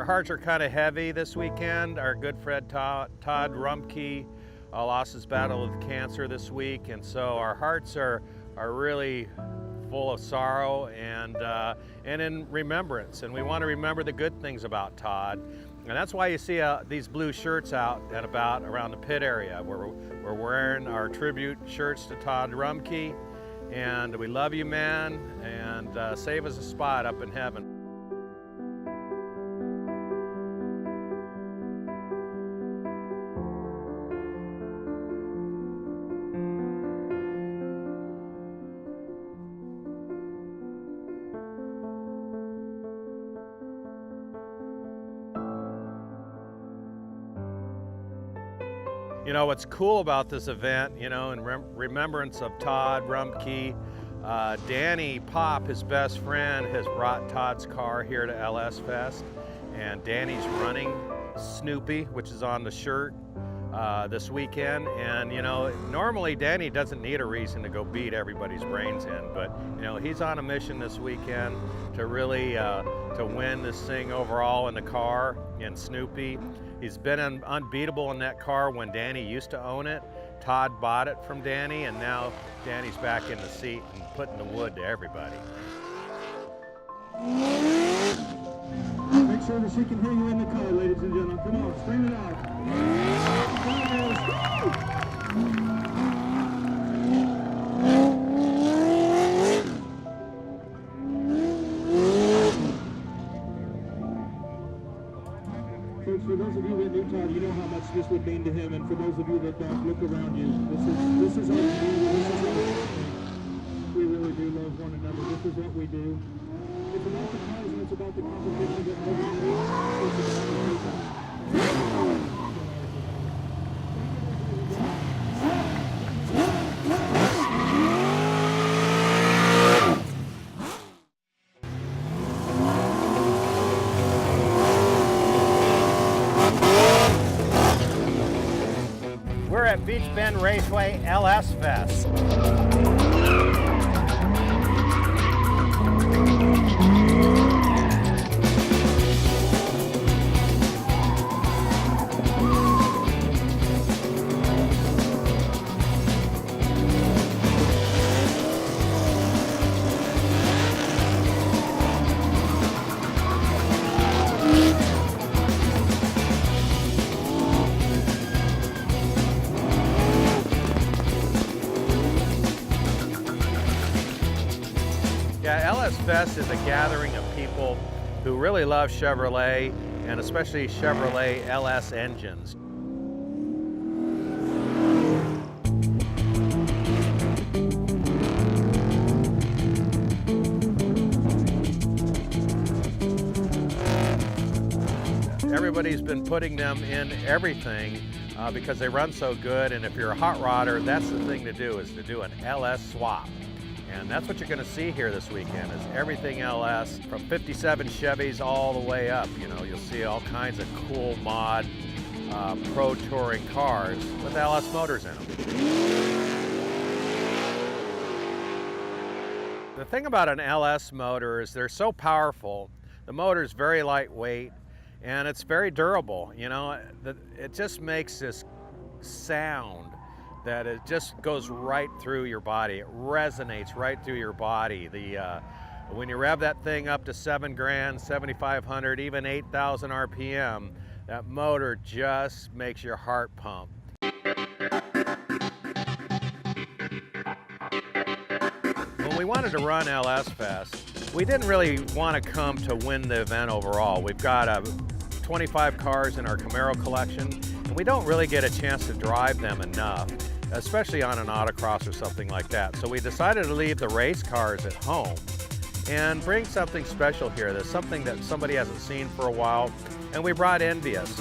Our hearts are kind of heavy this weekend. Our good friend Todd Rumpke lost his battle with cancer this week, and so our hearts are really full of sorrow and in remembrance. And we want to remember the good things about Todd, and that's why you see these blue shirts out and about around the pit area. We're wearing our tribute shirts to Todd Rumpke, and we love you, man, and save us a spot up in heaven. You know, what's cool about this event, you know, in remembrance of Todd Rumpke, Danny Pop, his best friend, has brought Todd's car here to LS Fest, and Danny's running Snoopy, which is on the shirt, this weekend. And you know, normally Danny doesn't need a reason to go beat everybody's brains in, but you know, he's on a mission this weekend to really to win this thing overall in the car in Snoopy. He's been unbeatable in that car when Danny used to own it. Todd bought it from Danny, and now Danny's back in the seat and putting the wood to everybody. Make sure that she can hear you in the car, ladies and gentlemen. Come on, scream it out. Folks, for those of you that knew Todd, you know how much this would mean to him, and for those of you that don't, look around you. This is our community. This is our family. We really do love one another. This is what we do. It's about the cars and it's about the competition that nobody needs. It's about the people. We're at Beach Bend Raceway LS Fest. Yeah, LS Fest is a gathering of people who really love Chevrolet, and especially Chevrolet LS engines. Everybody's been putting them in everything because they run so good, and if you're a hot rodder, that's the thing to do, is to do an LS swap. And that's what you're going to see here this weekend, is everything LS, from 57 Chevys all the way up. You know, you'll see all kinds of cool mod pro touring cars with LS motors in them. The thing about an LS motor is they're so powerful. The motor is very lightweight and it's very durable. You know, it just makes this sound that it just goes right through your body. It resonates right through your body. When you rev that thing up to 7 grand, 7,500, even 8,000 RPM, that motor just makes your heart pump. When we wanted to run LS Fest, we didn't really want to come to win the event overall. We've got 25 cars in our Camaro collection, and we don't really get a chance to drive them enough, especially on an autocross or something like that. So we decided to leave the race cars at home and bring something special here. There's something that somebody hasn't seen for a while, and we brought Envious.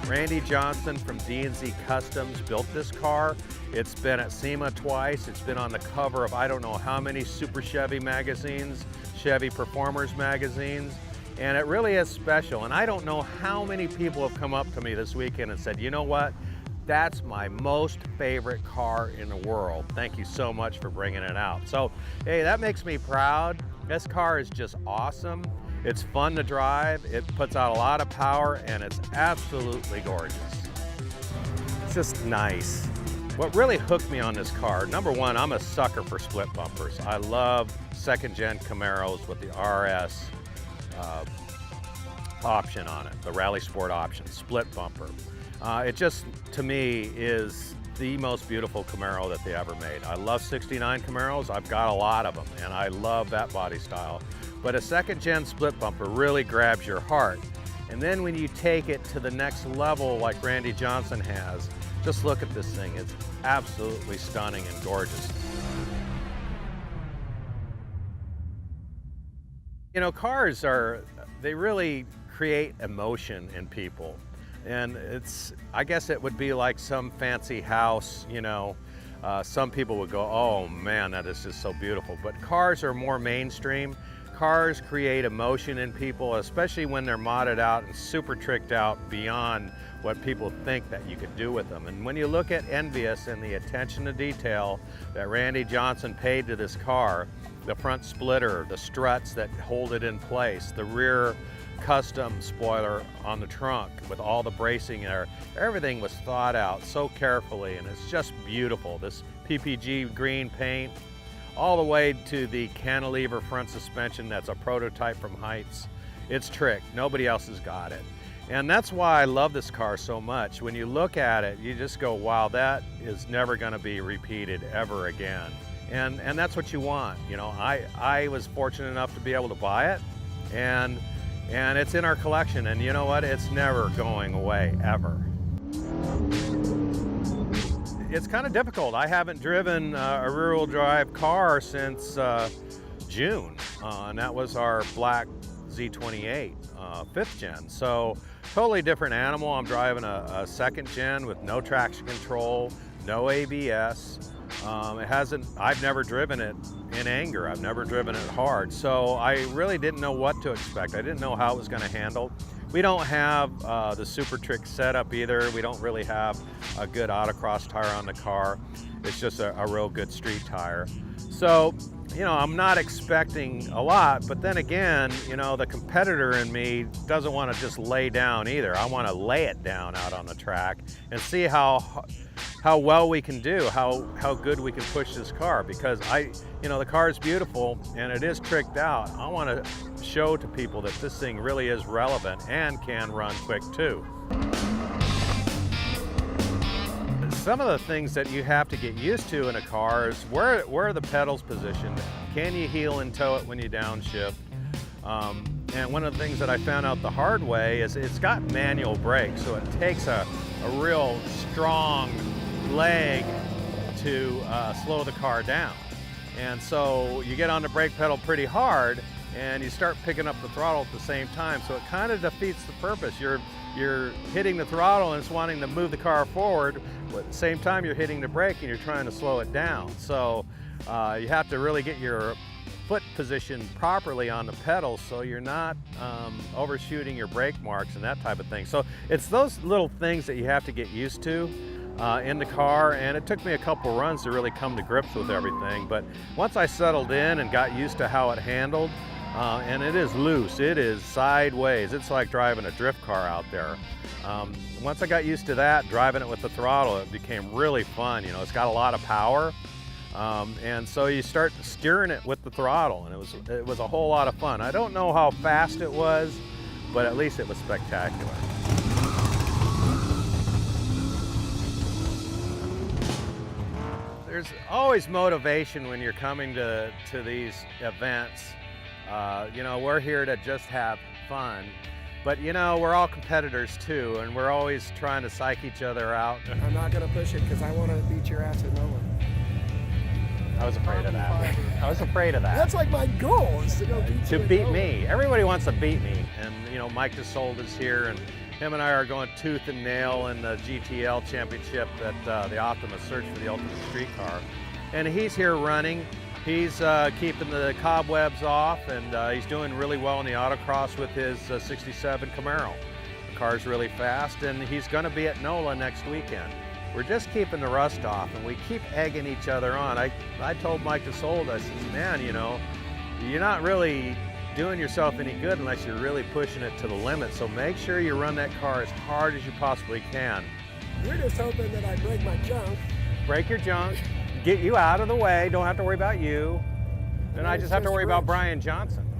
Randy Johnson from D&Z Customs built this car. It's been at SEMA twice. It's been on the cover of I don't know how many Super Chevy magazines, Chevy Performers magazines, and it really is special. And I don't know how many people have come up to me this weekend and said, you know what? That's my most favorite car in the world. Thank you so much for bringing it out. So, hey, that makes me proud. This car is just awesome. It's fun to drive, it puts out a lot of power, and it's absolutely gorgeous. It's just nice. What really hooked me on this car, number one, I'm a sucker for split bumpers. I love second-gen Camaros with the RS option on it, the Rally Sport option, split bumper. It just, to me, is the most beautiful Camaro that they ever made. I love 69 Camaros, I've got a lot of them, and I love that body style. But a second-gen split bumper really grabs your heart. And then when you take it to the next level like Randy Johnson has, just look at this thing, it's absolutely stunning and gorgeous. You know, cars they really create emotion in people. And I guess it would be like some fancy house, you know. Some people would go, oh man, that is just so beautiful. But cars are more mainstream. Cars create emotion in people, especially when they're modded out and super tricked out beyond what people think that you could do with them. And when you look at Envious and the attention to detail that Randy Johnson paid to this car, the front splitter, the struts that hold it in place, the rear custom spoiler on the trunk with all the bracing there. Everything was thought out so carefully, and it's just beautiful. This PPG green paint, all the way to the cantilever front suspension that's a prototype from Heights. It's tricked, nobody else has got it. And that's why I love this car so much. When you look at it, you just go, wow, that is never gonna be repeated ever again. And that's what you want. You know, I was fortunate enough to be able to buy it, and it's in our collection, and you know what? It's never going away, ever. It's kind of difficult. I haven't driven a rear-wheel drive car since June, and that was our black Z28, 5th gen. So totally different animal. I'm driving a 2nd gen with no traction control, no ABS. I've never driven it in anger. I've never driven it hard. So I really didn't know what to expect. I didn't know how it was going to handle. We don't have the Super Trick setup either. We don't really have a good autocross tire on the car. It's just a real good street tire. So, you know, I'm not expecting a lot, but then again, you know, the competitor in me doesn't want to just lay down either. I want to lay it down out on the track and see how well we can do, how good we can push this car, because you know, the car is beautiful and it is tricked out. I want to show to people that this thing really is relevant and can run quick too. Some of the things that you have to get used to in a car is where are the pedals positioned? Can you heel and toe it when you downshift? And one of the things that I found out the hard way is it's got manual brakes, so it takes a real strong leg to slow the car down. And so you get on the brake pedal pretty hard and you start picking up the throttle at the same time, so it kind of defeats the purpose. You're hitting the throttle and it's wanting to move the car forward, but at the same time you're hitting the brake and you're trying to slow it down. So you have to really get your foot positioned properly on the pedals so you're not overshooting your brake marks and that type of thing. So it's those little things that you have to get used to in the car, and it took me a couple runs to really come to grips with everything. But once I settled in and got used to how it handled, and it is loose, it is sideways, it's like driving a drift car out there. Once I got used to that, driving it with the throttle, it became really fun. You know, it's got a lot of power, and so you start steering it with the throttle, and it was a whole lot of fun. I don't know how fast it was, but at least it was spectacular. There's always motivation when you're coming to these events. You know, we're here to just have fun, but you know, we're all competitors too, and we're always trying to psych each other out. I'm not going to push it because I want to beat your ass at NOLA. I was afraid of that. I was afraid of that. That's like my goal, is to go beat you. To beat me. Everybody wants to beat me, and you know, Mike DeSold is here, and him and I are going tooth and nail in the GTL championship at the Optimus Search for the Ultimate Street Car. And he's here running. He's keeping the cobwebs off, and he's doing really well in the autocross with his 67 Camaro. The car's really fast, and he's going to be at NOLA next weekend. We're just keeping the rust off, and we keep egging each other on. I told Mike DeSold, I said, man, you know, you're not really doing yourself any good unless you're really pushing it to the limit. So make sure you run that car as hard as you possibly can. You're just hoping that I break my junk. Break your junk, get you out of the way, don't have to worry about you. Then I just have to worry about Brian Johnson.